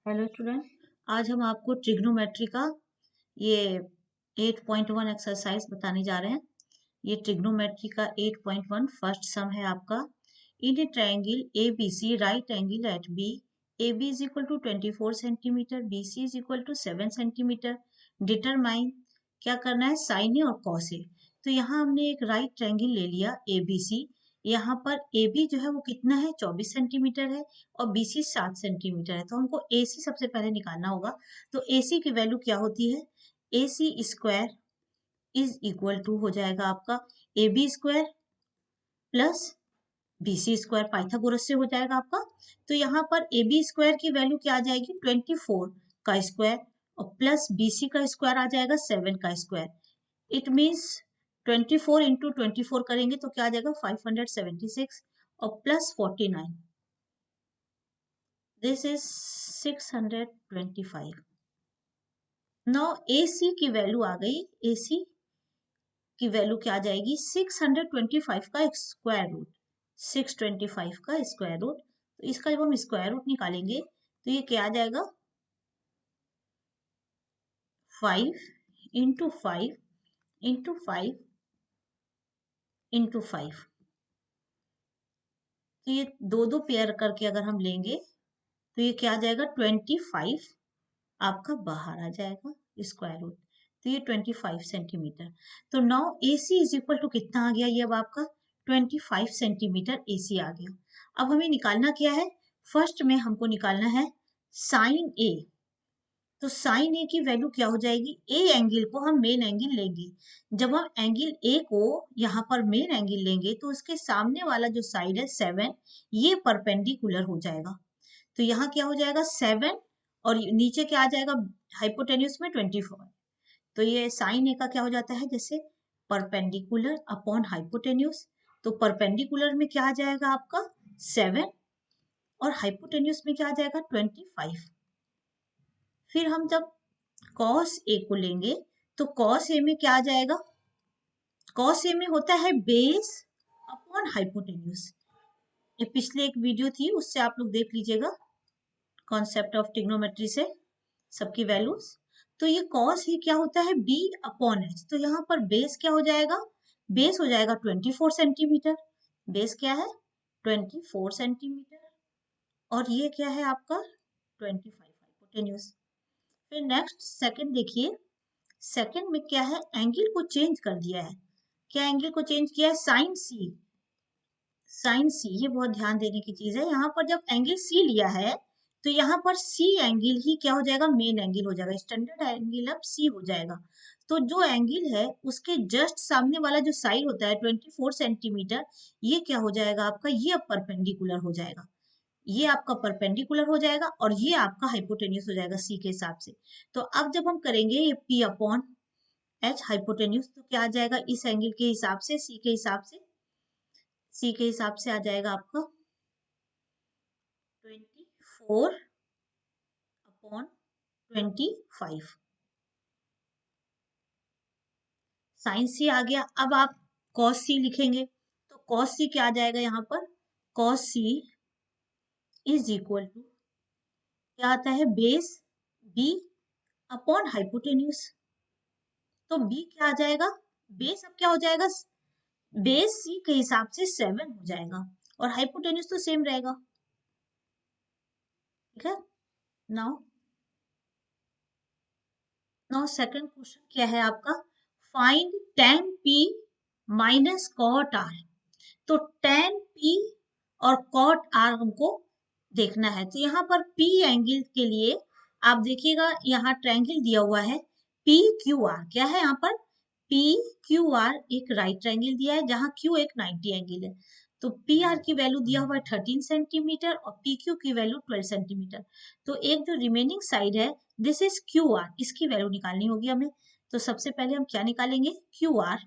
Hello student. आज हम आपको ट्रिग्नोमेट्री का ये 8.1 एक्सरसाइज बताने जा रहे हैं। ये ट्रिग्नोमेट्री का 8.1 फर्स्ट सम है आपका। In a triangle A B C right angle at B, A B is equal to 24 centimetre, B C is equal to 7 centimetre. Determine, क्या करना है, साइन ए और कॉस ए। तो यहाँ हमने एक राइट ट्रायंगल ले लिया ए बी सी। यहाँ पर ए बी जो है वो कितना है, 24 सेंटीमीटर है और बी सी 7 सेंटीमीटर है। तो हमको ए सी सबसे पहले निकालना होगा। तो ए सी की वैल्यू क्या होती है, A C square is equal to हो जाएगा आपका A B square plus B C square, Pythagoras से हो जाएगा आपका। तो यहाँ पर ए बी स्क्वायर की वैल्यू क्या आ जाएगी, 24 का स्क्वायर और प्लस बी सी का स्क्वायर आ जाएगा 7 का स्क्वायर। इट मीन्स 24 इंटू 24 करेंगे तो क्या आ जाएगा 576 और plus 49, this is 625। Now AC की वैल्यू आ गई, AC की वैल्यू क्या आ जाएगी, 625 का स्क्वायर रूट, 625 का स्क्वायर रूट। तो इसका जब हम स्क्वायर रूट निकालेंगे तो ये क्या आ जाएगा, 5 इंटू 5 इंटू 5 इंटू 5। तो ये दो दो पेयर करके अगर हम लेंगे तो ये क्या आ जाएगा, 25 आपका बाहर आ जाएगा स्क्वायर रूट। तो ये 25 सेंटीमीटर। तो now AC is equal to कितना आ गया, ये अब आपका 25 सेंटीमीटर AC आ गया। अब हमें निकालना क्या है, फर्स्ट में हमको निकालना है साइन A। तो साइन A की वैल्यू क्या हो जाएगी, A एंगल को हम मेन एंगल लेंगे। जब हम एंगल A को यहाँ पर मेन एंगल लेंगे तो उसके सामने वाला जो साइड है 7, ये परपेंडिकुलर हो जाएगा। तो यहाँ क्या हो जाएगा 7 और नीचे क्या आ जाएगा हाइपोटेन्यूस में 24। तो ये साइन ए का क्या हो जाता है, जैसे परपेंडिकुलर अपॉन हाइपोटेन्यूस। तो परपेंडिकुलर में क्या आ जाएगा आपका 7 और हाइपोटेन्यूस में क्या आ जाएगा 25। फिर हम जब कॉस ए को लेंगे तो कॉस ए में क्या आ जाएगा, कॉस ए में होता है बेस अपॉन हाइपोटेन्यूस। ये पिछले एक वीडियो थी, उससे आप लोग देख लीजिएगा, कॉन्सेप्ट ऑफ ट्रिग्नोमेट्री से सबकी वैल्यूज। तो ये कॉस ही क्या होता है, बी अपॉन एच। तो यहाँ पर बेस क्या हो जाएगा, बेस हो जाएगा 24 सेंटीमीटर। बेस क्या है 24 सेंटीमीटर और ये क्या है आपका 25 हाइपोटेन्यूस। फिर नेक्स्ट सेकंड देखिए, सेकंड में क्या है, एंगल को चेंज कर दिया है। क्या एंगल को चेंज किया है, साइन सी। साइन सी, ये बहुत ध्यान देने की चीज है। यहाँ पर जब एंगल सी लिया है तो यहाँ पर सी एंगल ही क्या हो जाएगा, मेन एंगल हो जाएगा, स्टैंडर्ड एंगल अब सी हो जाएगा। तो जो एंगल है उसके जस्ट सामने वाला जो साइड होता है 24 सेंटीमीटर, ये क्या हो जाएगा आपका, ये अब परपेंडिकुलर हो जाएगा। ये आपका परपेंडिकुलर हो जाएगा और ये आपका हाइपोटेन्यूस हो जाएगा सी के हिसाब से। तो अब जब हम करेंगे ये पी अपॉन एच हाइपोटेन्यूस, तो क्या आ जाएगा इस एंगल के हिसाब से, सी के हिसाब से, सी के हिसाब से आ जाएगा आपका 24 अपॉन 25। साइन सी आ गया। अब आप कॉस सी लिखेंगे तो कॉस सी क्या आ जाएगा, यहाँ पर cos C is equal to क्या आता है, बेस बी अपॉन हाइपोटेन्यूस। तो बी क्या आ जाएगा, बेस अब क्या हो जाएगा, बेस सी के हिसाब से 7 हो जाएगा और हाइपोटेन्यूस तो सेम रहेगा। ठीक है। नाउ नाउ सेकंड क्वेश्चन क्या है आपका, find tan p minus cot r। तो tan p और cot r हमको देखना है। तो यहाँ पर p एंगल के लिए आप देखिएगा, यहाँ ट्रायंगल दिया हुआ है पी क्यू आर। क्या है यहाँ पर, पी क्यू आर एक राइट ट्रायंगल दिया है जहाँ क्यू एक 90 एंगल है। तो पी आर की वैल्यू दिया हुआ है 13 सेंटीमीटर और पी क्यू की वैल्यू 12 सेंटीमीटर। तो एक जो रिमेनिंग साइड है दिस इज क्यू आर, इसकी वैल्यू निकालनी होगी हमें। तो सबसे पहले हम क्या निकालेंगे, क्यू आर।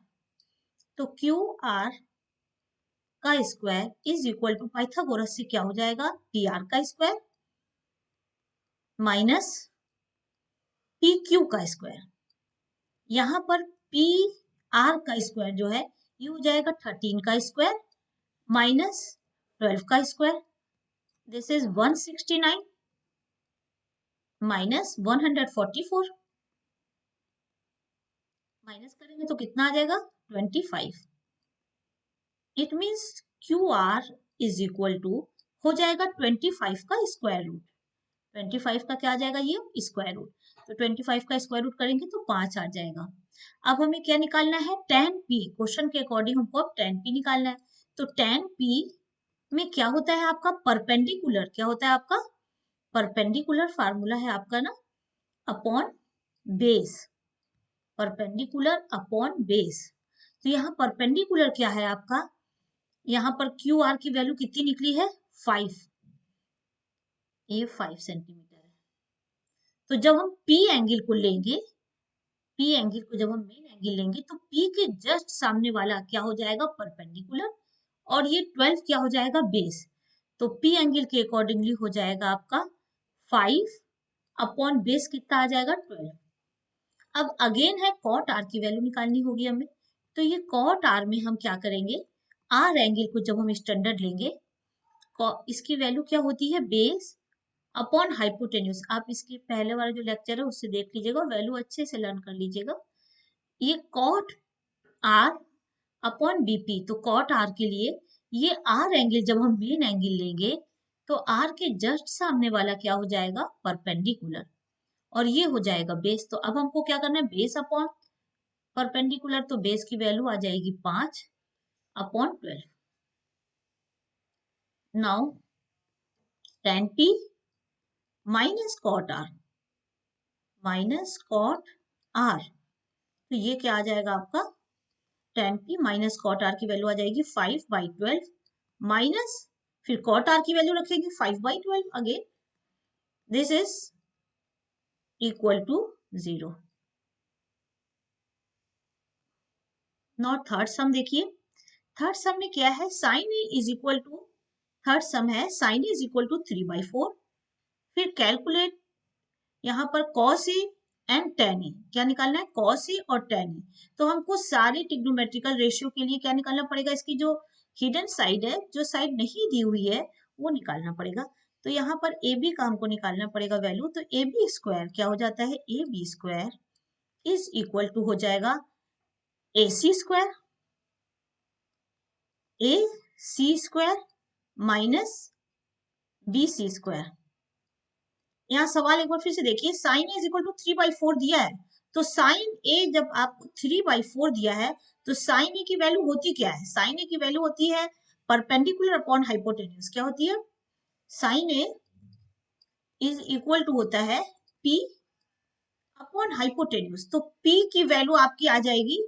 तो क्यू आर का square is equal to Pythagoras से क्या हो जाएगा, पी आर का स्क्वायर माइनस पी क्यू का स्क्वायर। यहाँ पर पी आर का स्क्वायर जो है ये हो जाएगा 13 का स्क्वायर माइनस 12 का square, this is 169 minus 144, minus करेंगे तो कितना आ जाएगा 25। It means Q R is equal to हो जाएगा 25 का स्क्वायर रूट। 25 का क्या आ जाएगा ये स्क्वायर रूट, तो 25 का स्क्वायर रूट करेंगे तो 5 आ जाएगा। अब हमें क्या निकालना है tan p, क्वेश्चन के अकॉर्डिंग हमको अब tan p निकालना है। तो tan p में क्या होता है आपका परपेंडिकुलर, क्या होता है आपका परपेंडिकुलर, फार्मूला है आपका ना upon base, perpendicular upon base. तो यहाँ परपेंडिकुलर क्या है आपका, यहाँ पर क्यू आर की वैल्यू कितनी निकली है 5, ये 5 सेंटीमीटर है। तो जब हम P एंगल को लेंगे, P एंगल को जब हम मेन एंगल लेंगे तो P के जस्ट सामने वाला क्या हो जाएगा परपेंडिकुलर, और ये 12 क्या हो जाएगा बेस। तो P एंगल के अकॉर्डिंगली हो जाएगा आपका 5 अपॉन बेस कितना आ जाएगा 12। अब अगेन है कॉट आर की वैल्यू निकालनी होगी हमें। तो ये कॉट आर में हम क्या करेंगे, आर एंगल को जब हम स्टैंडर्ड लेंगे, इसकी वैल्यू क्या होती है बेस अपॉन हाइपोटेन्यूज। आप इसके पहले वाला जो लेक्चर है उससे देख लीजिएगा, वैल्यू अच्छे से लर्न कर लीजिएगा। ये कॉट आर अपॉन बीपी, तो कॉट आर के लिए ये आर एंगल जब हम मेन एंगल लेंगे तो आर के जस्ट सामने वाला क्या हो जाएगा परपेंडिकुलर, और ये हो जाएगा बेस। तो अब हमको क्या करना है बेस अपॉन परपेंडिकुलर, तो बेस की वैल्यू आ जाएगी 5 upon 12। Now tan p minus cot R, minus cot R, तो ये क्या आ जाएगा आपका tan p minus cot R की वैल्यू आ जाएगी 5/12 माइनस, फिर कॉट आर की वैल्यू रखेंगे 5/12 again, this is equal to 0। Now third sum देखिए, थर्ड सम में क्या है sine A is equal to, third sum है sine A is equal to 3/4। फिर कैलकुलेट यहाँ पर cos A and tan A, क्या निकालना है cos ए और tan ए। तो हमको सारे ट्रिग्नोमेट्रिकल रेशियो के लिए क्या निकालना पड़ेगा, इसकी जो हिडन साइड है, जो साइड नहीं दी हुई है वो निकालना पड़ेगा। तो यहाँ पर ए बी का हमको निकालना पड़ेगा वैल्यू, तो ए बी स्क्वायर क्या हो जाता है A B square is equal to हो जाएगा A C square, A C square minus B C square. यहाँ सवाल एक बार फिर से देखिए, sine A is equal to 3/4 दिया है, तो साइन ए जब आपको 3/4 दिया है तो साइन ए की वैल्यू होती क्या है, साइन ए की वैल्यू होती है परपेंडिकुलर अपॉन हाइपोटेन्यूज। क्या होती है sine A is equal to होता है P अपॉन हाइपोटेन्यूज। तो P की वैल्यू आपकी आ जाएगी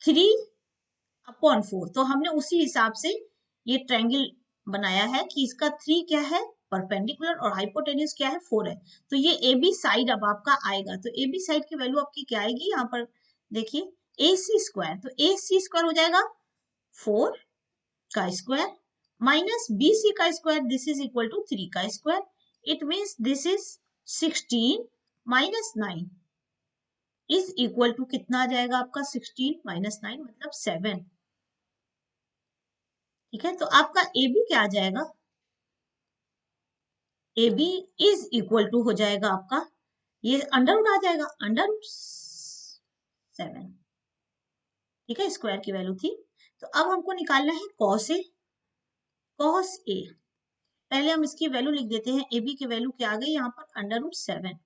3/4। तो हमने उसी हिसाब से ये ट्रायंगल बनाया है कि इसका 3 क्या है परपेंडिकुलर और हाइपोटेन्यूज क्या है 4 है। तो ये ए बी साइड अब आपका आएगा, तो ए बी साइड की वैल्यू आपकी क्या आएगी यहाँ पर देखिए ए सी स्क्वायर, तो ए सी स्क्वायर हो जाएगा 4 का स्क्वायर माइनस बी सी का square, this is equal to 3 का square. It means this is 16 minus 9 is equal to कितना आ जाएगा आपका 16 माइनस 9 मतलब 7। ठीक है, तो आपका ए बी क्या आ जाएगा, A B is equal to हो जाएगा आपका, ये अंडर रूट आ जाएगा अंडर रूट 7। ठीक है, स्क्वायर की वैल्यू थी। तो अब हमको निकालना है कॉस ए, कॉस ए पहले हम इसकी वैल्यू लिख देते हैं, ए बी की वैल्यू क्या आ गई यहाँ पर अंडर रूट 7।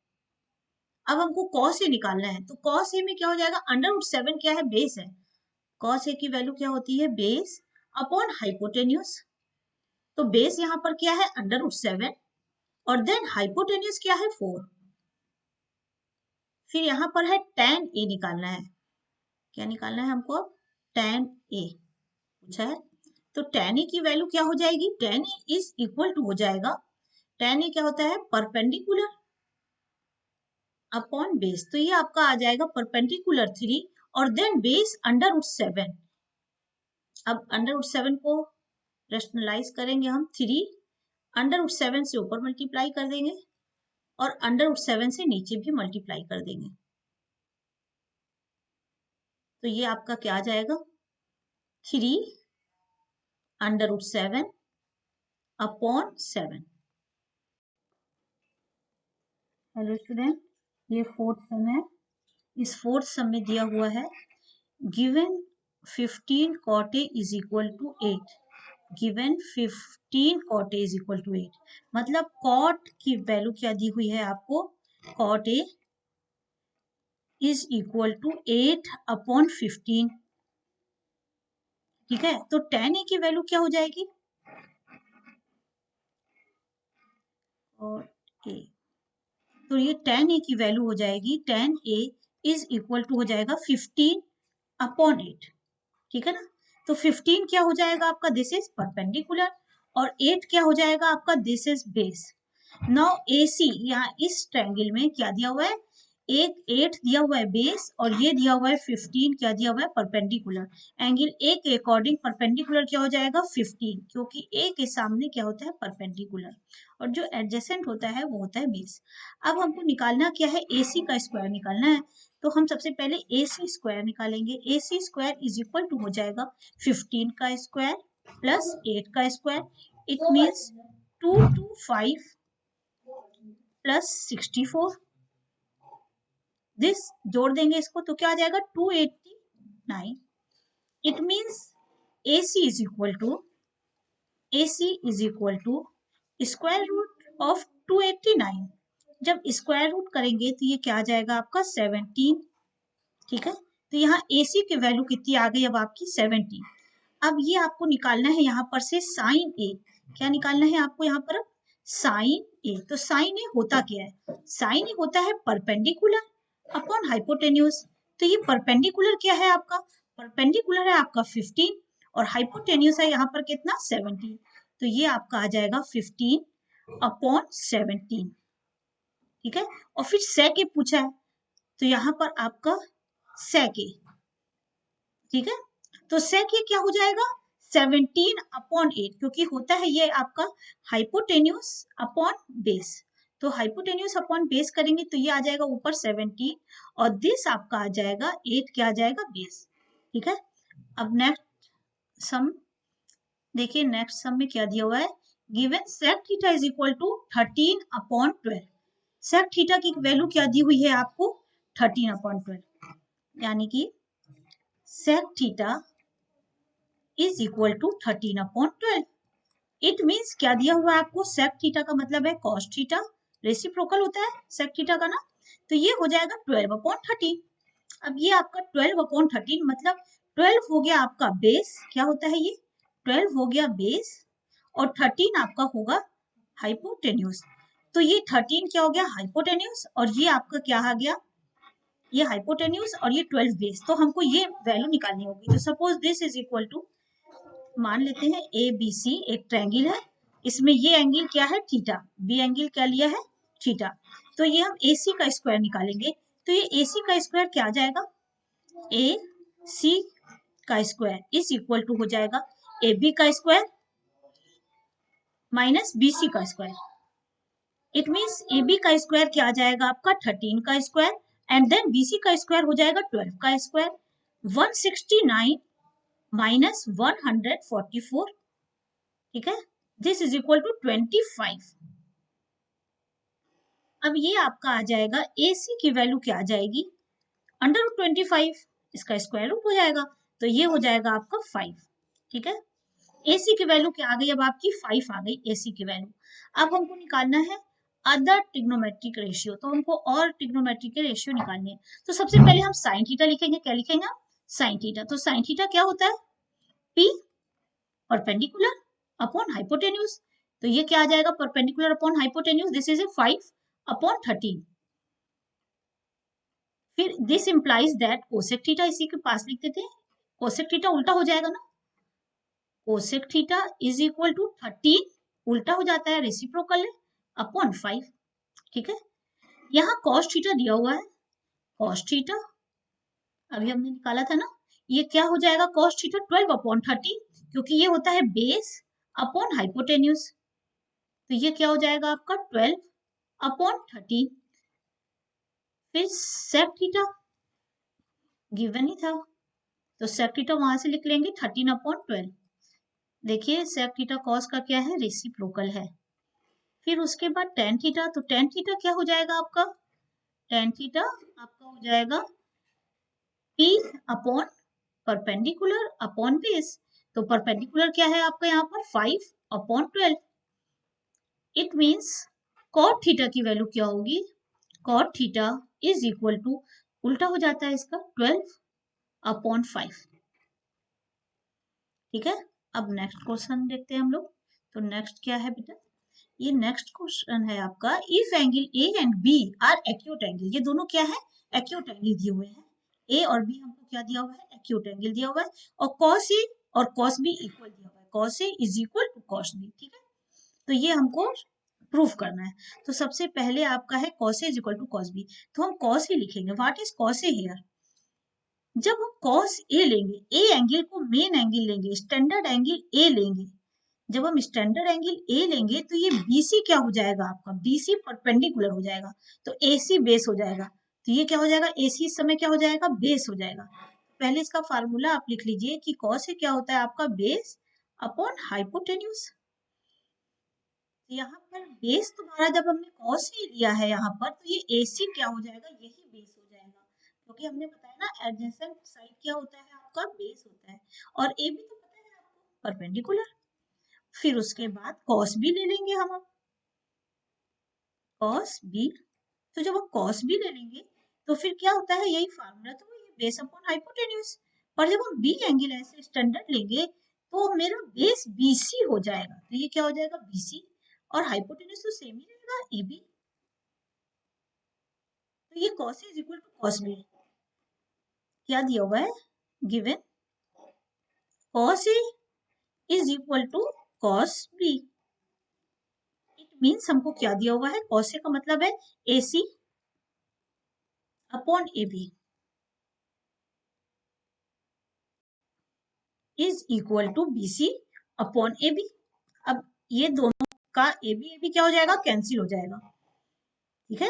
अब हमको कॉस ए निकालना है, तो कॉस ए में क्या हो जाएगा अंडर रूट 7 क्या है बेस है, कॉस ए की वैल्यू क्या होती है बेस अपॉन हाइपोटेन्यूज। तो बेस यहाँ पर क्या है अंडर रूट 7 और देन हाइपोटेन्यूज क्या है 4। फिर यहाँ पर है tan ए निकालना है, क्या निकालना है हमको अब tan ए पूछा है। तो tan ए की वैल्यू क्या हो जाएगी tan A is equal to हो जाएगा, tan ए क्या होता है परपेंडिकुलर अपॉन बेस, तो ये आपका आ जाएगा परपेंडिकुलर 3 और देन बेस अंडर रूट 7। अब अंडर रूट 7 को रेशनलाइज करेंगे हम, 3 अंडर रूट 7 से ऊपर मल्टीप्लाई कर देंगे और अंडर रूट 7 से नीचे भी मल्टीप्लाई कर देंगे। तो ये आपका क्या आ जाएगा 3 under root 7 upon 7। Hello student, ये फोर्थ सम है। इस फोर्थ सम में दिया हुआ है given 15 cot A is equal to 8। Given 15 cot A is equal to 8 मतलब cot की वैल्यू क्या दी हुई है आपको, cot A is equal to 8 upon 15। ठीक है, तो tan A की वैल्यू क्या हो जाएगी, और A, तो ये tan A की वैल्यू हो जाएगी, tan A is equal to हो जाएगा 15 अपॉन 8। ठीक है ना, तो 15 क्या हो जाएगा आपका, दिस इज परपेंडिकुलर, और 8 क्या हो जाएगा आपका, this is base. Now AC यहाँ इस ट्रायंगल में क्या दिया हुआ है, एक 8 दिया हुआ है बेस, और ये दिया हुआ है 15 क्या दिया हुआ है, परपेंडिकुलर। एंगल A के अकॉर्डिंग परपेंडिकुलर क्या हो जाएगा 15, क्योंकि A के सामने क्या होता है, परपेंडिकुलर, और जो एडजेसेंट होता है वो होता है बेस। अब हमको निकालना क्या है, AC का स्क्वायर निकालना है। तो हम सबसे पहले AC स्क्वायर निकालेंगे। AC square is equal to हो जाएगा 15 का स्क्वायर प्लस 8 का square, it means 225 plus 64। This जोड़ देंगे इसको तो क्या आ जाएगा 289। It means AC is equal to square root of 289। जब स्क्वायर रूट करेंगे तो ये क्या आ जाएगा आपका 17। ठीक है, तो यहाँ AC की वैल्यू कितनी आ गई अब आपकी 17। अब ये आपको निकालना है यहाँ पर से साइन A। क्या निकालना है आपको यहाँ पर, साइन A। तो साइन A होता क्या है, साइन A होता है परपेंडिकुलर अपॉन हाइपोटेन्यूज। तो ये परपेंडिकुलर क्या है आपका, परपेंडिकुलर है आपका 15, और हाइपोटेन्यूज है यहाँ पर कितना 17। तो ये आपका आ जाएगा 15 अपॉन 17। ठीक है, और फिर सेक ए पूछा है, तो यहाँ पर आपका सेक ए। ठीक है, तो सेक ये क्या हो जाएगा 17 अपॉन 8, क्योंकि होता है ये आपका हाइपोटेन्यूस अपॉन बेस। तो हाइपोटेन्यूस अपॉन बेस करेंगे तो ये आ जाएगा ऊपर 17, और दिस आपका आ जाएगा 8 क्या आ जाएगा बेस। ठीक है, अब नेक्स्ट सम देखिए, नेक्स्ट सम में क्या दिया हुआ है, given sec theta is equal to 13 upon 12। Sec theta की वैल्यू क्या दी हुई है आपको 13 अपॉन 12, यानी कि sec theta is equal to 13 upon 12। It means क्या दिया हुआ है आपको, सेक थीटा का मतलब है कॉस थीटा, रेसिप्रोकल होता है सेक थीटा का ना, तो ये हो जाएगा 12 अपॉन 13। अब ये आपका 12 अपॉन 13 मतलब 12 हो गया आपका बेस, क्या होता है ये 12 हो गया बेस, और 13 आपका होगा हाइपोटेन्यूज। तो ये 13 क्या हो गया हाइपोटेन्यूज, और ये आपका क्या आ गया, ये हाइपोटेन्यूज, और ये 12 बेस। तो हमको ये वैल्यू निकालनी होगी। तो suppose this is equal to, मान लेते हैं ABC एक ट्रायंगल है, इसमें ये एंगल क्या है थीटा, बी एंगल क्या लिया है थीटा। तो ये हम AC का स्क्वायर निकालेंगे, तो ये AC का स्क्वायर क्या आ जाएगा, AC का स्क्वायर इज इक्वल टू हो जाएगा AB का स्क्वायर माइनस BC का स्क्वायर। इट मीन्स AB का स्क्वायर क्या आ जाएगा आपका 13 का स्क्वायर, एंड देन BC का स्क्वायर हो जाएगा 12 का स्क्वायर। 169 माइनस 144। ठीक है, दिस इज इक्वल टू 25। अब ये आपका आ जाएगा AC की वैल्यू क्या आ जाएगी, अंडर रूट 25, इसका स्क्वायर रूट हो जाएगा, तो ये हो जाएगा आपका 5। ठीक है, AC की वैल्यू क्या आ गई अब आपकी 5 आ गई AC की वैल्यू। अब हमको निकालना है अदर ट्रिग्नोमेट्रिक रेशियो, तो हमको और ट्रिग्नोमेट्रिक के रेशियो निकालने हैं। तो सबसे पहले हम साइन थीटा लिखेंगे, क्या लिखेंगे हम साइन थीटा। तो साइन थीटा क्या होता है, P परपेंडिकुलर अपॉन हाइपोटेन्यूज। तो ये क्या आ जाएगा perpendicular upon hypotenuse, this is A 5 upon 13। फिर this implies that cosec theta, इसी के पास लिख देते हैं, कोसेक थीटा उल्टा हो जाएगा ना, cosec theta is equal to 13 उल्टा हो जाता है रेसिप्रोकल है अपॉन 5। ठीक है, यहाँ कॉस थीटा दिया हुआ है, कॉस थीटा अभी हमने निकाला था ना, ये क्या हो जाएगा कॉस थीटा 12 अपॉन 13, क्योंकि ये होता है बेस अपॉन हाइपोटेन्यूज। तो ये क्या हो जाएगा आपका 12 अपॉन 13। फिर सेक थीटा गिवन ही था, तो सेक थीटा वहां से लिख लेंगे 13 अपॉन 12। देखिए सेक थीटा कॉस का क्या है रेसिप्रोकल है, फिर उसके बाद टेन थीटा, तो टेन थीटा क्या हो जाएगा आपका, टेन थीटा आपका हो जाएगा P upon perpendicular upon base. तो परपेंडिकुलर क्या है आपका यहाँ पर 5/12। इट मीन्स कॉट थीटा की वैल्यू क्या होगी, cot theta is equal to, उल्टा हो जाता है इसका, 12/5। ठीक है। अब नेक्स्ट क्वेश्चन देखते हैं हम लोग। तो नेक्स्ट क्या है बेटा, ये नेक्स्ट क्वेश्चन है आपका, if angle A and B are acute angle, ये दोनों क्या है, एक्यूट एंगल दिए हुए हैं। ए और बी हमको क्या दिया हुआ है, एक्यूट एंगल दिया हुआ है, और कॉस ए और कॉस बी इक्वल दिया हुआ है, cos A is equal to cos B. ठीक है, तो ये हमको प्रूफ करना है। तो सबसे पहले आपका है cos A is equal to cos B, तो हम कॉस ए लिखेंगे। What is cos A here, जब हम कॉस ए लेंगे, ए एंगल को मेन एंगल लेंगे, स्टैंडर्ड एंगल ए लेंगे, जब हम स्टैंडर्ड एंगल ए लेंगे तो ये बीसी क्या हो जाएगा आपका, बीसी परपेंडिकुलर हो जाएगा, तो एसी बेस हो जाएगा। तो ये क्या हो जाएगा, एसी इस समय क्या हो जाएगा, बेस हो जाएगा। पहले इसका फार्मूला आप लिख लीजिए कि कॉस ए क्या होता है आपका, बेस अपॉन हाइपोटेन्यूज। यहाँ पर बेस तुम्हारा जब हमने कॉस ए लिया है यहाँ पर, तो ये एसी क्या हो जाएगा, यही बेस हो जाएगा, क्योंकि हमने बताया ना एडजेसेंट साइड क्या होता है आपका, बेस होता है, और ए भी तो पता है आपको, परपेंडिकुलर। फिर उसके बाद कॉस बी ले लेंगे हम, अब कॉस बी, तो जब हम कॉस बी ले लेंगे तो फिर क्या होता है, यही फार्मूला, तो ये बेस अपॉन हाइपोटेन्यूज। और जब हम बी एंगल ऐसे स्टैंडर्ड लेंगे तो मेरा बेस बीसी हो जाएगा, तो ये क्या हो जाएगा, बीसी, और हाइपोटेन्यूज तो सेम ही रहेगा, एबी। तो ये cos is equal to cos B, क्या दिया हुआ है, given cos A is equal to cos B. It means हमको क्या दिया हुआ है, कॉस ए का मतलब है AC upon A B is equal to BC upon A B. अब ये दोनों का ए बी क्या हो जाएगा, कैंसिल हो जाएगा। ठीक है,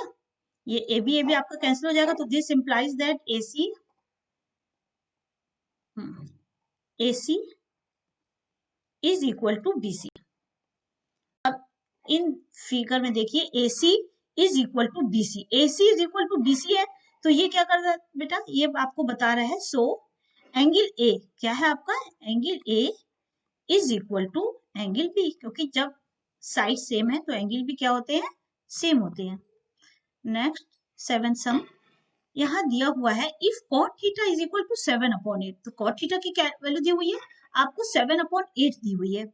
ये ए बी आपका कैंसिल हो जाएगा, तो this implies that AC is equal to BC. अब इन फिगर में देखिए AC is equal to BC, AC is equal to BC है, तो ये क्या कर रहा है बेटा, ये आपको बता रहा है, सो एंगल A क्या है आपका, angle A is equal to angle B, क्योंकि जब साइड सेम है तो एंगल भी क्या होते हैं, सेम होते हैं। नेक्स्ट 7 सम, यहाँ दिया हुआ है if cot theta is equal to 7/8, तो cot थीटा की क्या वैल्यू दी हुई है आपको, 7/8 दी हुई है।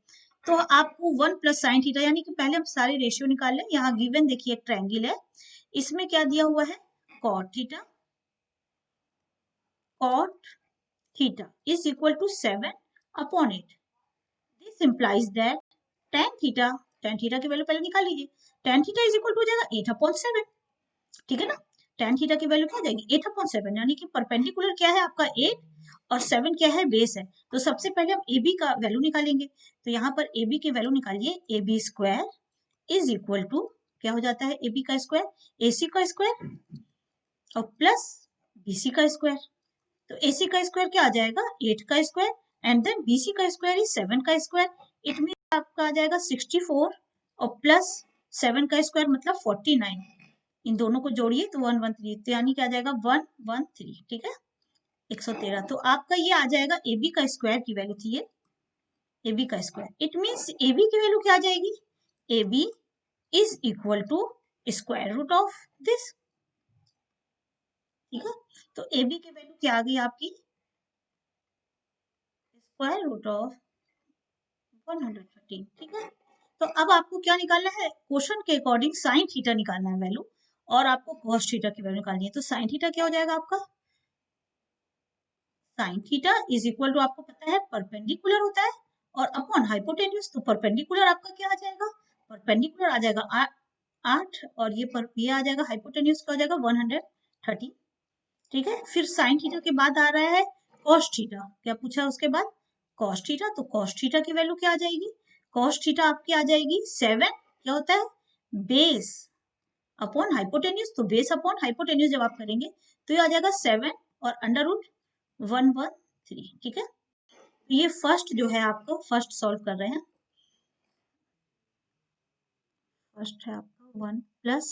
तो आपको 1 प्लस साइन थीटा, यानी कि पहले हम सारे रेशियो निकाल लें। यहाँ गिवन देखिए एक ट्रायंगल है, इसमें क्या दिया हुआ है, cot theta is equal to 7/8। This implies that tan theta की वैल्यू पहले निकाल लीजिए, tan theta is equal to हो जाएगा 8/7। ठीक है ना, tan थीटा की वैल्यू क्या आ जाएगी, 8/7, यानी कि परपेंडिकुलर क्या है आपका 8 और 7 क्या है, बेस है। तो सबसे पहले हम ए बी का वैल्यू निकालेंगे, तो यहाँ पर ए बी की वैल्यू निकालिए, A B square is equal to क्या हो जाता है, ए बी का स्क्वायर, ए सी का स्क्वायर और प्लस बी सी का स्क्वायर। तो ए सी का स्क्वायर क्या आ जाएगा, 8 का square, and then B C का स्क्वायर इज 7 का स्क्वायर। इट मीन आपका आ जाएगा 64 और प्लस 7 का स्क्वायर मतलब 49। इन दोनों को जोड़िए तो 113, तो यानी क्या आ जाएगा 113। ठीक है, 113। तो आपका ये आ जाएगा ए बी का स्क्वायर की वैल्यू थी ये, ए बी का square. It means A B की वैल्यू क्या आ जाएगी, A B is equal to square root of this. ठीक है, तो ए बी की वैल्यू क्या आ गई आपकी, स्क्वायर रूट ऑफ 113। ठीक है, तो अब आपको क्या निकालना है, क्वेश्चन के अकॉर्डिंग साइन थीटा निकालना है वैल्यू, और आपको कॉस थीटा की वैल्यू निकालनी है। तो साइन थीटा क्या हो जाएगा आपका, sine theta is equal to, आपको पता है परपेंडिकुलर होता है और अपॉन हाइपोटेन्यूज, तो परपेंडिकुलर आपका क्या आ जाएगा, परपेंडिकुलर आ जाएगा 8, और ये आ जाएगा हाइपोटेन्यूज का हो जाएगा 130। ठीक है, फिर साइन थीटा के बाद आ रहा है कॉस थीटा, क्या पूछा उसके बाद, कॉस थीटा। तो कॉस थीटा की वैल्यू क्या आ जाएगी, कॉस थीटा आपकी आ जाएगी 7, क्या होता है, बेस अपॉन हाइपोटेन्यूज, तो बेस अपॉन हाइपोटेन्यूज जब आप करेंगे तो ये आ जाएगा 7 और अंडर रूट 113। ठीक है, तो ये फर्स्ट जो है आपको फर्स्ट सॉल्व कर रहे हैं, फर्स्ट है आपका 1 plus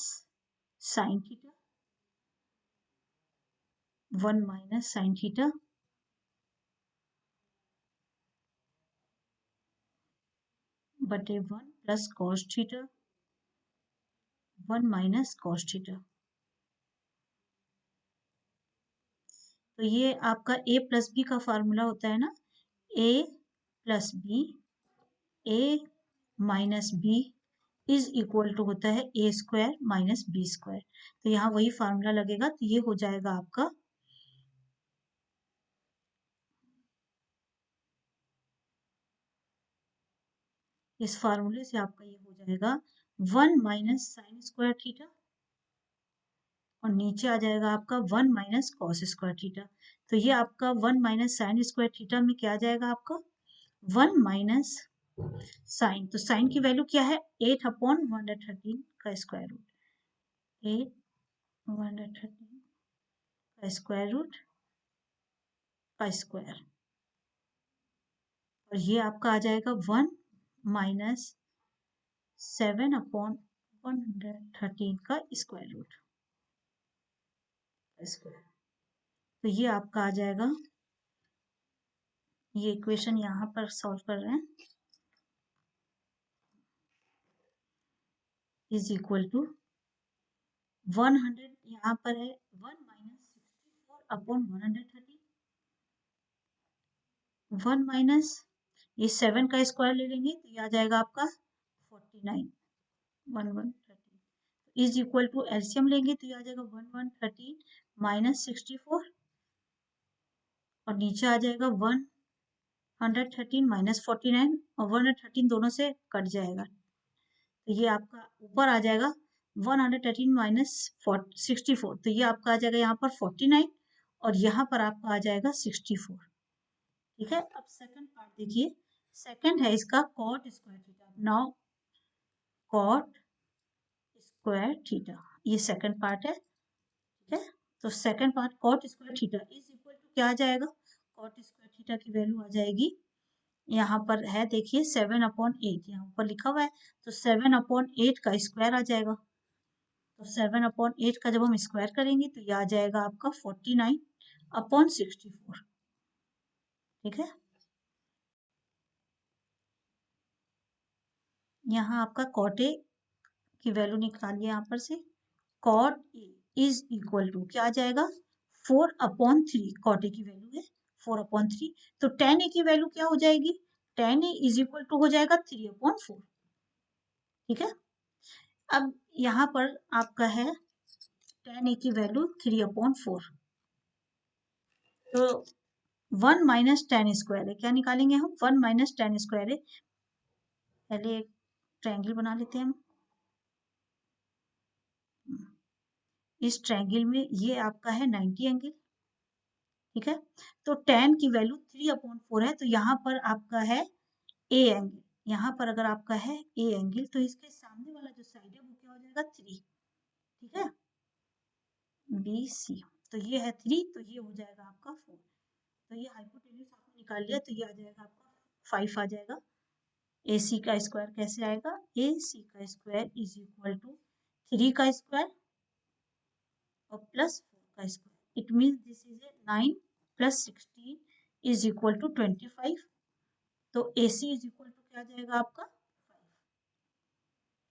sine theta, 1 minus sine theta बटे 1 plus cos theta, 1 minus cos theta. तो ये आपका a प्लस बी का फार्मूला होता है ना, a plus B, a minus B is equal to होता है a square minus B square. तो यहाँ वही फार्मूला लगेगा, तो ये हो जाएगा आपका इस फार्मूले से आपका ये हो जाएगा 1 माइनस साइन स्क्वायर थीटा और नीचे आ जाएगा आपका 1 माइनस कॉस स्क्वायर थीटा। तो ये आपका 1 माइनस साइन स्क्वायर थीटा में क्या आ जाएगा आपका 1 माइनस साइन। तो साइन की वैल्यू क्या है 8 अपॉन 113 का स्क्वायर रूट, 8 113 का स्क्वायर रूट का स्क्वायर, और ये आपका आ जाएगा 1 माइनस 7 अपॉन 113 का स्क्वायर रूट स्क्वायर। तो ये आपका आ जाएगा, ये इक्वेशन यहाँ पर सॉल्व कर रहे हैं, इज इक्वल टू 100 यहाँ पर है 1 माइनस 64 अपॉन 130, 1 माइनस ये 7 का स्क्वायर ले लेंगे तो ये आ जाएगा आपका 49, 1113 इज इक्वल टू एलसीएम लेंगे तो ये आ जाएगा 1113 माइनस 64 और नीचे आ जाएगा 113 माइनस 49 और 113 दोनों से कट जाएगा, तो ये आपका ऊपर आ जाएगा 113 माइनस 64, तो ये आपका आ जाएगा यहाँ पर 49 और यहाँ पर आपका आ जाएगा 64। ठीक है, अब सेकंड पार्ट देखिए, सेकंड है इसका cot square theta. Now cot square theta, ये सेकंड पार्ट है। ठीक है, तो second part cot square theta is equal to क्या आ जाएगा, कॉट स्क्वायर थीटा की वैल्यू आ जाएगी, यहाँ पर है देखिए 7 अपॉन 8 यहाँ ऊपर लिखा हुआ है, तो 7 अपॉन 8 का स्क्वायर आ जाएगा, तो 7 अपॉन 8 का जब हम स्क्वायर करेंगे तो ये आ जाएगा आपका 49 अपॉन 64। ठीक है, यहाँ आपका कॉट ए की वैल्यू निकालिए यहाँ पर से, cot A is equal to क्या आ जाएगा 4 अपॉन 3, कॉट ए की वैल्यू है 4 अपॉन 3, तो tan ए की वैल्यू क्या हो जाएगी, tan A is equal to हो जाएगा 3 अपॉन 4। ठीक है, अब यहाँ पर आपका है tan ए की वैल्यू 3 अपॉन 4, तो 1 माइनस टेन स्क्वायर है, क्या निकालेंगे हम 1 माइनस टेन स्क्वायर है, पहले एक ट्रायंगल बना लेते हैं हम, इस ट्रायंगल में ये आपका है 90 एंगल। ठीक है, तो tan की वैल्यू 3 अपॉन 4 है, तो यहाँ पर आपका है ए एंगल, यहाँ पर अगर आपका है ए एंगल तो इसके सामने वाला जो साइड है वो क्या हो जाएगा 3। ठीक है, बी सी, तो ये है 3, तो ये हो जाएगा आपका 4, तो ये हाइपोटेन्यूज आपने निकाल लिया, तो ये आ जाएगा आपका 5 आ जाएगा। ए सी का स्क्वायर कैसे आएगा, ए सी का स्क्वायर इज इक्वल टू 3 का स्क्वायर और प्लस 4 का square, it means this is a 9 plus 16 is equal to 25, तो A C is equal to क्या आ जाएगा आपका 5।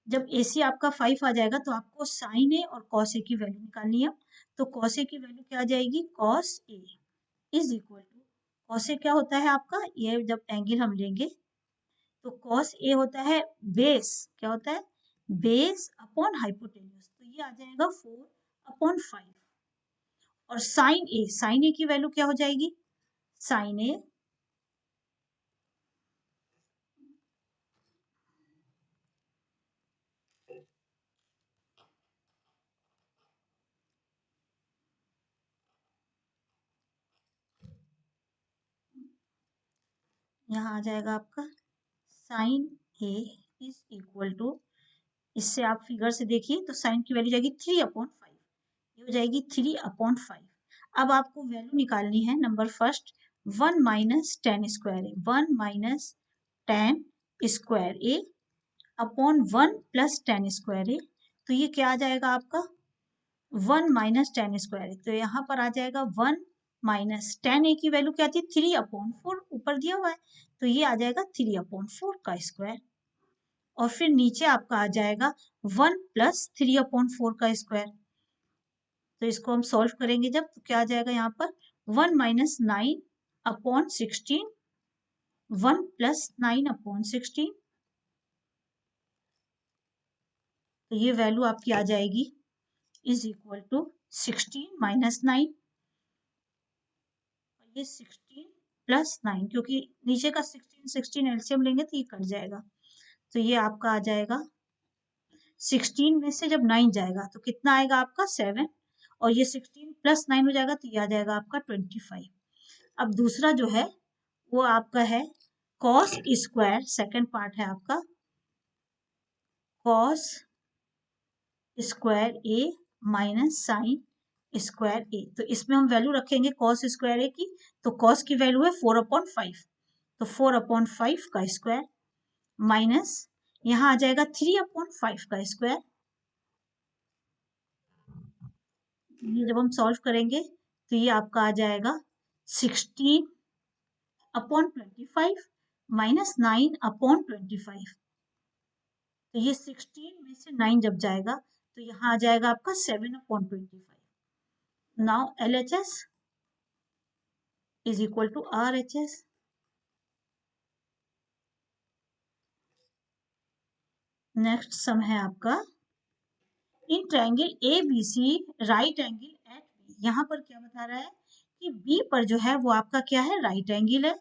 जब ए सी आपका 5 आ जाएगा तो आपको साइन ए और कॉस ए की वैल्यू निकालनी है, तो कॉस ए की वैल्यू क्या आ जाएगी, cos A is equal to, cos A क्या होता है आपका, ये जब एंगल हम लेंगे तो कॉस ए होता है बेस, क्या होता है बेस अपॉन हाइपोटेन्यूज, तो ये आ जाएगा 4 अपॉन 5, और साइन ए की वैल्यू क्या हो जाएगी, साइन ए यहाँ आ जाएगा आपका sine A is equal to, इससे आप फिगर से देखिए तो साइन की वैल्यू जाएगी 3 अपॉन 5, ये हो जाएगी 3 अपॉन 5। अब आपको वैल्यू निकालनी है, number first 1 minus tan square A, 1 minus tan square A upon 1 plus tan square A, तो ये क्या आ जाएगा आपका 1 माइनस टेन स्क्वायर ए, तो यहाँ पर आ जाएगा 1 माइनस टेन ए की वैल्यू क्या थी 3/4 ऊपर दिया हुआ है, तो ये आ जाएगा 3/4 का स्क्वायर, और फिर नीचे आपका आ जाएगा 1 प्लस 3/4 का स्क्वायर, तो इसको हम सॉल्व करेंगे जब, तो क्या आ जाएगा यहाँ पर 1 माइनस 9/16, 1 प्लस 9/16, तो ये वैल्यू आपकी आ जाएगी इज इक्वल टू 16 माइनस 9, ये 16 प्लस 9, क्योंकि नीचे का 16 एलसीएम लेंगे तो ये कट जाएगा, तो ये आपका आ जाएगा 16 में से जब 9 जाएगा तो कितना आएगा आपका 7, और ये 16 प्लस 9 हो जाएगा तो ये आ जाएगा आपका 25। अब दूसरा जो है वो आपका है कॉस स्क्वायर, सेकंड पार्ट है आपका cos square A minus sine square A, तो इसमें हम वैल्यू रखेंगे कॉस स्क्वायर ए की, तो कॉस की वैल्यू है 4/5, तो 4/5 का स्क्वायर माइनस यहाँ आ जाएगा 3/5 का स्क्वायर, ये जब हम सॉल्व करेंगे तो ये आपका आ जाएगा 16/25 माइनस 9/25, तो ये 16 में से 9 जब जाएगा तो यहाँ आ जाएगा आपका 7/25। Now LHS is equal to RHS। Next sum है आपका in triangle ABC right angle at B, यहाँ पर क्या बता रहा है कि बी पर जो है वो आपका क्या है राइट एंगल है,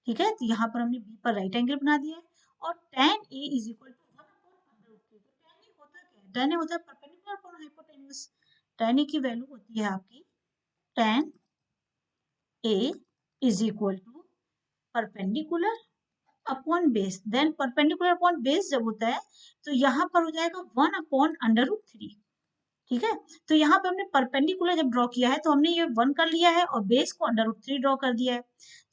ठीक है, तो यहाँ पर हमने बी पर राइट एंगल बना दिया है, और tan A is equal to 1/√3, तो tan A होता क्या है, tan A होता है perpendicular upon hypotenuse, tan A की वैल्यू होती है आपकी tan A is equal to perpendicular upon base, then perpendicular upon base जब होता है तो यहाँ पर हो जाएगा 1/√3, ठीक है, तो यहाँ पे हमने परपेंडिकुलर जब ड्रॉ किया है तो हमने ये 1 कर लिया है और बेस को √3 ड्रॉ कर दिया है,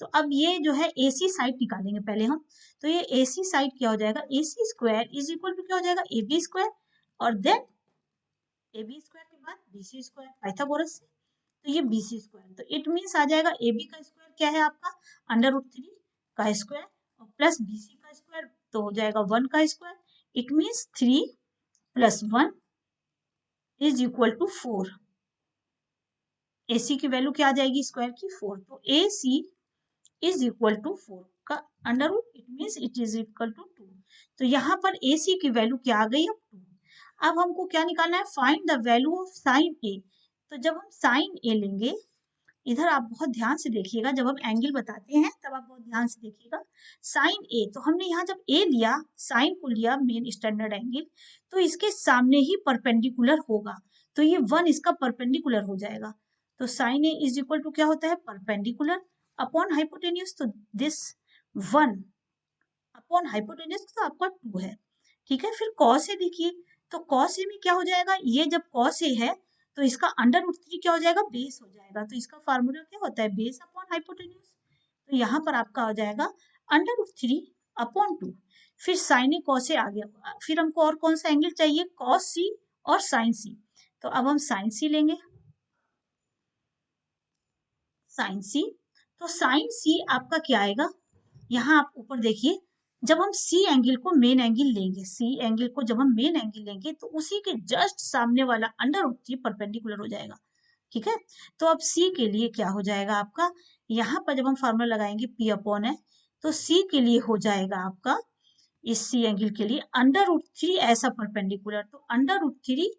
तो अब ये जो है AC साइड निकालेंगे पहले हम, तो ये AC साइड क्या हो जाएगा AC square is equal to क्या हो जाएगा AB स्क्वायर, और देन AB स्क्वायर के बाद BC स्क्वायर पाइथागोरस से, तो ये BC स्क्वायर, तो इट मीन्स आ जाएगा AB का स्क्वायर क्या है आपका √3 का स्क्वायर, और प्लस BC का स्क्वायर तो हो जाएगा 1 का square, it means 3 + 1 is equal to 4, AC की वैल्यू क्या आ जाएगी स्क्वायर की 4, तो AC इज इक्वल टू 4 का under root, it means it is equal to 2, तो यहाँ पर AC की वैल्यू क्या आ गई अब 2। अब हमको क्या निकालना है find the value of sine A, तो जब हम साइन A लेंगे, इधर आप बहुत ध्यान से देखिएगा, जब हम एंगल बताते हैं तब आप बहुत ध्यान से देखिएगा, साइन ए, तो हमने यहाँ जब ए लिया साइन को लिया मेन स्टैंडर्ड एंगल, तो इसके सामने ही परपेंडिकुलर होगा, तो ये 1 इसका परपेंडिकुलर हो जाएगा, तो sine A is equal to क्या होता है परपेंडिकुलर अपॉन हाइपोटेन्यूज, तो दिस 1 अपॉन हाइपोटेन्यूज तो आपका 2 है, ठीक है, फिर कॉस ए देखिए, तो कॉस ए में क्या हो जाएगा, ये जब कॉस ए है तो इसका √3 क्या हो जाएगा बेस हो जाएगा, तो इसका फार्मूला क्या होता है बेस अपॉन हाइपोटेन्यूज, तो यहाँ पर आपका हो जाएगा √3/2, फिर साइन ए कॉस ए आ गया, फिर हमको और कौन सा एंगल चाहिए कॉस सी और साइन सी, तो अब हम साइन सी लेंगे, साइन सी, तो साइन सी आपका क्या आएगा, यहाँ आप ऊपर देखिए, जब हम सी एंगल को मेन एंगल लेंगे, सी एंगल को जब हम मेन एंगल लेंगे तो उसी के जस्ट सामने वाला √3 परपेंडिकुलर हो जाएगा, ठीक है, तो अब सी के लिए क्या हो जाएगा आपका, यहाँ पर जब हम फार्मूला लगाएंगे P/N, तो सी के लिए हो जाएगा आपका इस सी एंगल के लिए √3 ऐसा परपेंडिकुलर, तो √3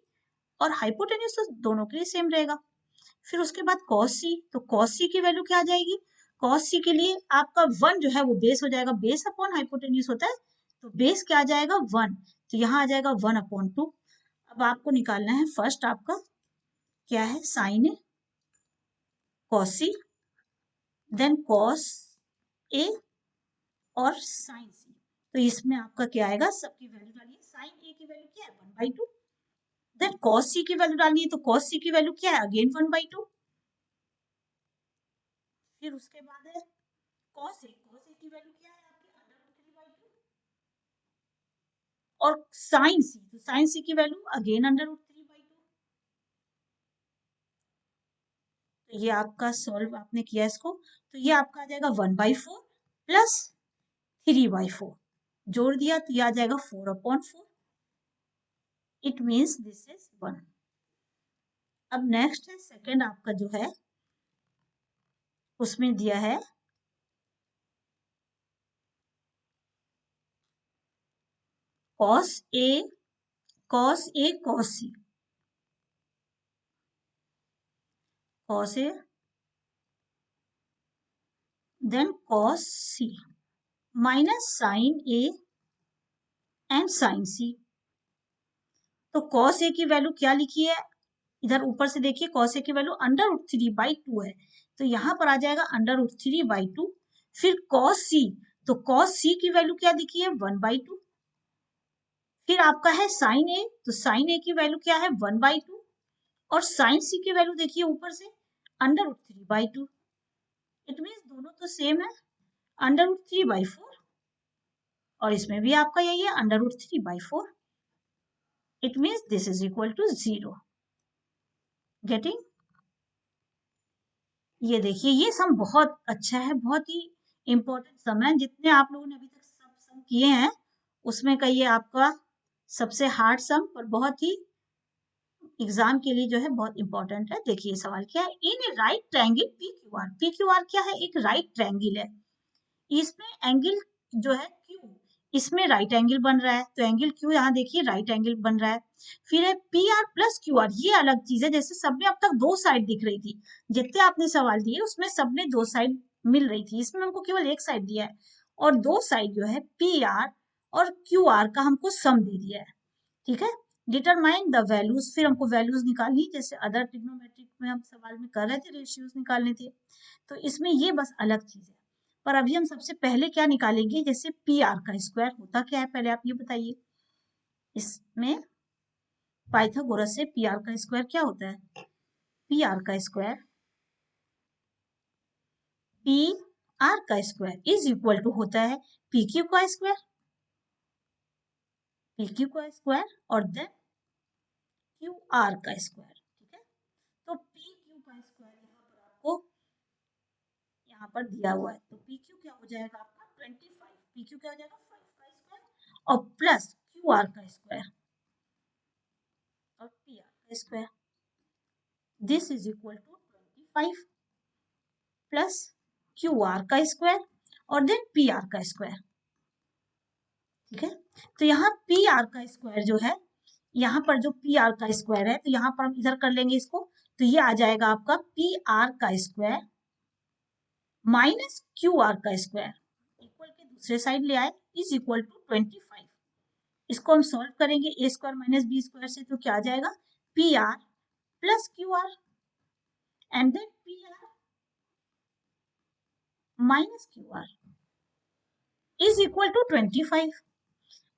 और हाइपोटेन्यूज तो दोनों के लिए सेम रहेगा, फिर उसके बाद cos c, तो cos c की वैल्यू क्या आ जाएगी, cos c के लिए आपका 1 जो है वो बेस हो जाएगा, बेस अपॉन हाइपोटेन्यूज होता है, तो बेस क्या आ जाएगा 1, तो यहाँ आ जाएगा 1/2, अब आपको निकालना है फर्स्ट आपका क्या है sine A cos c, then cos a और साइन सी, तो इसमें आपका क्या आएगा सबकी वैल्यू डालिए, साइन ए की वैल्यू क्या है 1/2, देन cos c की वैल्यू डालनी है, तो cos c की वैल्यू क्या है अगेन 1/2, फिर उसके बाद है cos a की वैल्यू क्या है आपकी √3/2, और साइन सी, तो साइन सी की वैल्यू अगेन अंडर रूट 3/2। तो ये आपका सॉल्व आपने किया इसको, तो ये आपका आ जाएगा 1/4 प्लस 3/4, जोड़ दिया तो ये आ जाएगा 4/4। It means this is 1। अब नेक्स्ट है सेकेंड आपका जो है, उसमें दिया है cos A cos A cos C, cos A then cos C minus sin A and sin C। तो cos A की वैल्यू क्या लिखी है, इधर ऊपर से देखिए cos A की वैल्यू अंडर रूट 3/2 है, तो यहाँ पर आ जाएगा अंडर रूट 3/2। फिर cos C, तो cos C की वैल्यू क्या दिखी है 1/2। फिर आपका है sin A, तो sin A की वैल्यू क्या है 1/2, और sin C की वैल्यू देखिए ऊपर से अंडर रूट 3/2। इट मीन्स दोनों तो सेम है, अंडर रूट 3/4, और इसमें भी आपका यही है under root 3/4। It means this is equal to 0। Getting? ये देखिए ये सम बहुत अच्छा है, बहुत ही इंपॉर्टेंट सम है, जितने आप लोगों ने अभी तक सब सम किए हैं उसमें का ये आपका सबसे हार्ड सम, और बहुत ही एग्जाम के लिए जो है बहुत इंपॉर्टेंट है। देखिए सवाल क्या है, in a right triangle P Q R. P Q R क्या है, एक राइट ट्रायंगल है, इसमें एंगल जो है क्यू, इसमें राइट एंगल बन रहा है, तो एंगल क्यू यहाँ देखिए राइट एंगल बन रहा है। फिर है P R plus Q are, ये अलग चीज है, जैसे सब में अब तक दो साइड दिख रही थी, जितने आपने सवाल दिए उसमें सब में दो साइड मिल रही थी, इसमें हमको केवल एक साइड दिया है, और दो साइड जो है पी आर और क्यू आर का हमको सम दे दिया है। ठीक है, डिटरमाइन द वैल्यूज, फिर हमको वैल्यूज निकालनी, जैसे अदर ट्रिग्नोमेट्रिक में हम सवाल में कर रहे थे रेशियोज निकालने थे, तो इसमें ये बस अलग चीज है। पर अभी हम सबसे पहले क्या निकालेंगे, जैसे पी आर का स्क्वायर होता क्या है पहले आप ये बताइए। इसमें पाइथागोरस से पी आर का स्क्वायर क्या होता है, पी आर का स्क्वायर, पी आर का स्क्वायर इज इक्वल टू होता है पी क्यू का स्क्वायर, पी क्यू का स्क्वायर और देन क्यू आर का स्क्वायर। ठीक है, तो पी क्यू का स्क्वायर यहाँ पर आपको यहाँ पर दिया हुआ है, तो पी क्यू क्या हो जाएगा आपका 25, पी क्यू क्या हो जाएगा 5 का स्क्वायर, और प्लस क्यू आर का स्क्वायर और पी आर का square, this is equal to 25 plus Q R का स्क्वायर और देन पी आर का स्क्वायर। ठीक है, तो यहाँ पी आर का स्क्वायर जो है, यहाँ पर जो पी आर का स्क्वायर है, तो यहाँ पर हम इधर कर लेंगे इसको, तो ये आ जाएगा आपका पी आर का स्क्वायर माइनस क्यू आर का स्क्वायर, इक्वल के दूसरे साइड ले आए, इज इक्वल टू 25। इसको हम सॉल्व करेंगे A square minus B square से, तो क्या आ जाएगा P R plus Q R and then P R minus Q R is equal to 25।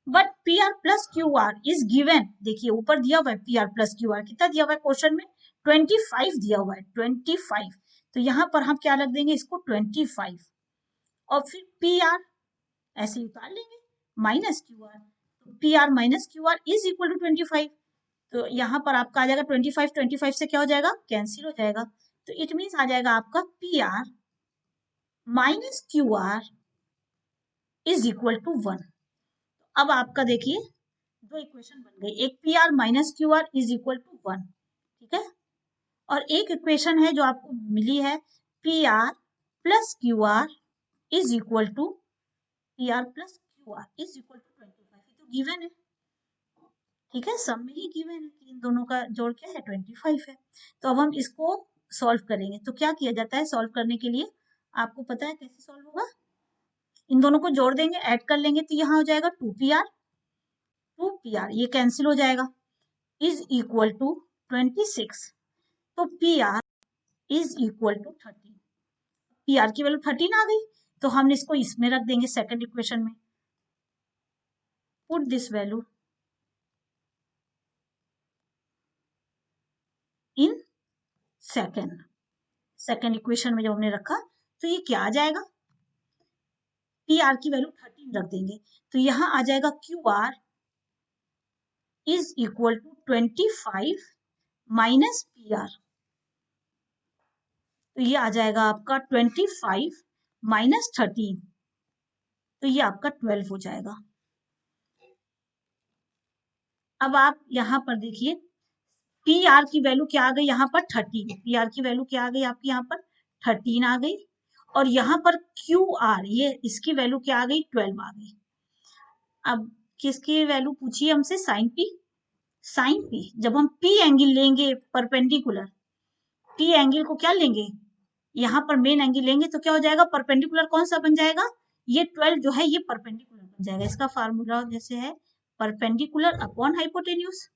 But P R plus Q R is given, देखिए ऊपर दिया हुआ है P R plus Q R, कितना दिया हुआ है क्वेश्चन में 25 दिया हुआ है 25, तो यहाँ पर हम क्या लग देंगे इसको 25, और फिर पी आर ऐसे उतार लेंगे माइनस क्यू आर, तो P R minus Q R is equal to 25, तो यहाँ पर आपका आ जाएगा 25, 25 से क्या हो जाएगा कैंसिल हो जाएगा, तो इट मीन्स आ जाएगा आपका P R minus Q R is equal to 1। अब आपका देखिए दो इक्वेशन बन गई, एक P R minus Q R is equal to 1, ठीक है, और एक इक्वेशन है जो आपको मिली है P R plus Q R is equal to P R plus Q R is equal to 25, ये तो गिवन है। ठीक है, सब में ही गिवन है कि इन दोनों का जोड़ क्या है 25 है। तो अब हम इसको सॉल्व करेंगे, तो क्या किया जाता है सॉल्व करने के लिए, आपको पता है कैसे सॉल्व होगा, इन दोनों को जोड़ देंगे ऐड कर लेंगे, तो यहाँ हो जाएगा 2pr, 2pr ये कैंसिल हो जाएगा इज इक्वल टू 26, तो pr is equal to 13, pr की वैल्यू 13 आ गई, तो हम इसको इसमें रख देंगे सेकंड इक्वेशन में, put this value in second equation में जब हमने रखा, तो ये क्या आ जाएगा पी आर की वैल्यू 13 रख देंगे, तो यहाँ आ जाएगा Q R is equal to 25 minus P R. तो ये आ जाएगा आपका 25 माइनस 13, तो ये आपका 12 हो जाएगा। अब आप यहाँ पर देखिए पी आर की वैल्यू क्या आ गई यहाँ पर 13, पी आर की वैल्यू क्या आ गई आपकी यहाँ पर 13 आ गई, और यहाँ पर क्यू आर ये इसकी वैल्यू क्या आ गई 12 आ गई। अब किसकी वैल्यू पूछिए हमसे, साइन पी। साइन पी जब हम पी एंगल लेंगे परपेंडिकुलर, पी एंगल को क्या लेंगे, यहाँ पर मेन एंगल लेंगे तो क्या हो जाएगा, परपेंडिकुलर कौन सा बन जाएगा, ये 12 जो है ये परपेंडिकुलर बन जाएगा। इसका फार्मूला जैसे है परपेंडिकुलर अपॉन हाइपोटेन्यूज,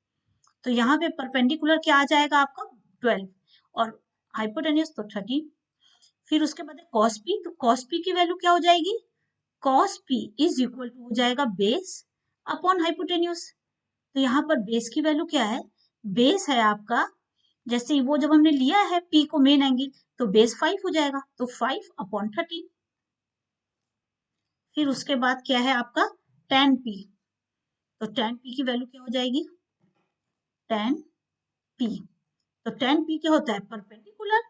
तो यहाँ पे परपेंडिकुलर क्या आ जाएगा आपका 12 और हाइपोटेन्यूज तो 13। फिर उसके बाद कॉस पी, तो कॉस पी की वैल्यू क्या हो जाएगी, cos P is equal to हो जाएगा बेस अपॉन हाइपोटेन्यूज। तो यहाँ पर बेस की वैल्यू क्या है, बेस है आपका, जैसे वो जब हमने लिया है पी को मेन एंगल तो बेस 5 हो जाएगा, तो 5 अपॉन 13। फिर उसके बाद क्या है आपका tan पी, तो tan पी की वैल्यू क्या हो जाएगी, tan पी, तो tan पी क्या होता है परपेंडिकुलर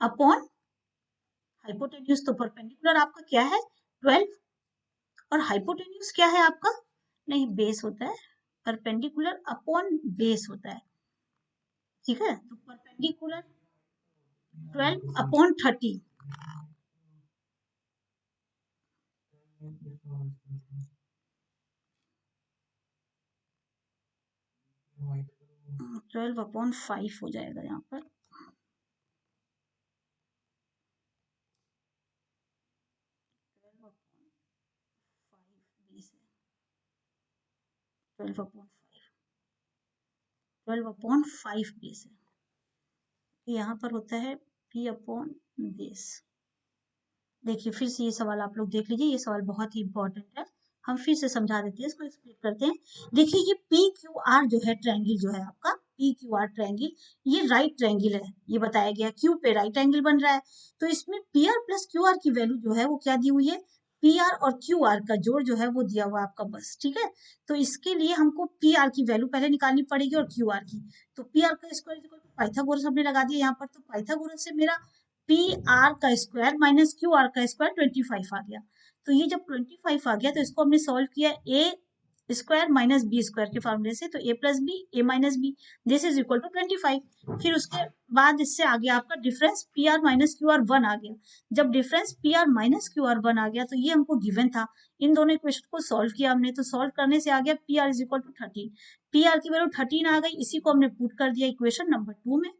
अपॉन हाइपोटेन्यूज, तो परपेंडिकुलर आपका क्या है 12 और हाइपोटेन्यूज क्या है आपका, नहीं बेस होता है, परपेंडिकुलर अपॉन बेस होता है, ठीक है। तो परपेंडिकुलर 12 अपॉन 13, 12 अपॉन 5 हो जाएगा यहाँ पर, 12 अपॉन 5, 12 अपॉन 5 बेस है, यहाँ पर होता है p अपॉन बेस। देखिए फिर से ये सवाल आप लोग देख लीजिए, ये सवाल बहुत ही इंपॉर्टेंट है, हम फिर से समझा देते हैं, इसको एक्सप्लेन करते हैं। देखिए ये पी क्यू आर जो है ट्रायंगल जो है आपका पी क्यू आर ट्रायंगल, ये राइट ट्रायंगल है, ये बताया गया क्यू पे राइट एंगल बन रहा है, तो इसमें P R plus Q are की वैल्यू जो है वो क्या दी हुई है, पी आर और क्यू आर का जोड़ जो है वो दिया हुआ आपका बस, ठीक है। तो इसके लिए हमको पी आर की वैल्यू पहले निकालनी पड़ेगी और क्यू आर की, तो पी आर का स्क्वायर पाइथागोरस हमने लगा दिया यहाँ पर, तो पाइथागोरस से मेरा पी आर का स्क्वायर माइनस क्यू आर का स्क्वायर 25 आ गया। तो ये जब 25 आ गया तो इसको हमने सॉल्व किया A square minus B square के फॉर्मूले से, तो A plus B A minus B this is equal to 25। फिर उसके बाद इससे आ गया आपका difference P R minus Q R 1 आ गया। जब difference P R minus Q R 1 आ गया तो ये हमको गिवन था, इन दोनों इक्वेशन को सॉल्व किया हमने, तो सॉल्व करने से आ गया P R is equal to 13, P R की वैल्यू 13 आ गई, इसी को हमने पुट कर दिया इक्वेशन नंबर 2 में।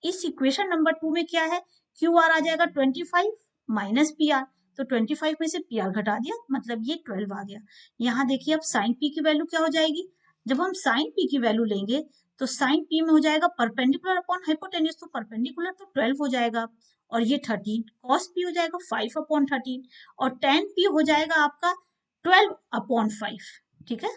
इस इक्वेशन नंबर 2 में क्या है, क्यू आर आ जाएगा 25 माइनस पी आर, तो 25 में से पी आर घटा दिया मतलब ये 12 आ गया। यहाँ देखिए अब साइन पी की वैल्यू क्या हो जाएगी, जब हम साइन पी की वैल्यू लेंगे तो साइन पी में हो जाएगा परपेंडिकुलर अपॉन हाइपोटेन्यूज, तो परपेंडिकुलर तो 12 हो जाएगा और ये 13, कॉस पी हो जाएगा 5 अपॉन 13 और tan पी हो जाएगा आपका 12 अपॉन 5, ठीक है।